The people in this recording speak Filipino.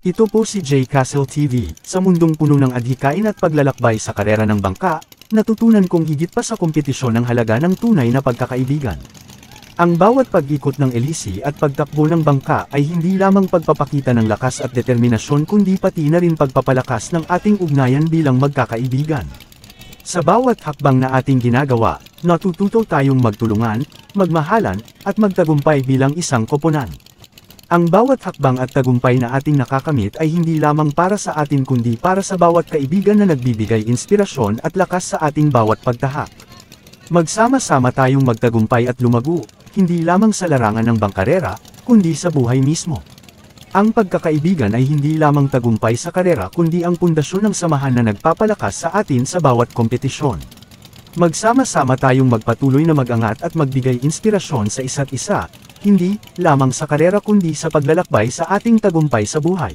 Ito po si J Castle TV, sa mundong puno ng adhikain at paglalakbay sa karera ng bangka, natutunan kong higit pa sa kompetisyon ang halaga ng tunay na pagkakaibigan. Ang bawat pag-ikot ng elisi at pagtakbo ng bangka ay hindi lamang pagpapakita ng lakas at determinasyon kundi pati na rin pagpapalakas ng ating ugnayan bilang magkakaibigan. Sa bawat hakbang na ating ginagawa, natututo tayong magtulungan, magmahalan, at magtagumpay bilang isang koponan. Ang bawat hakbang at tagumpay na ating nakakamit ay hindi lamang para sa atin kundi para sa bawat kaibigan na nagbibigay inspirasyon at lakas sa ating bawat pagtahak. Magsama-sama tayong magtagumpay at lumago, hindi lamang sa larangan ng bangkarera, kundi sa buhay mismo. Ang pagkakaibigan ay hindi lamang tagumpay sa karera kundi ang pundasyon ng samahan na nagpapalakas sa atin sa bawat kompetisyon. Magsama-sama tayong magpatuloy na mag-angat at magbigay inspirasyon sa isa't isa, hindi lamang sa karera kundi sa paglalakbay sa ating tagumpay sa buhay.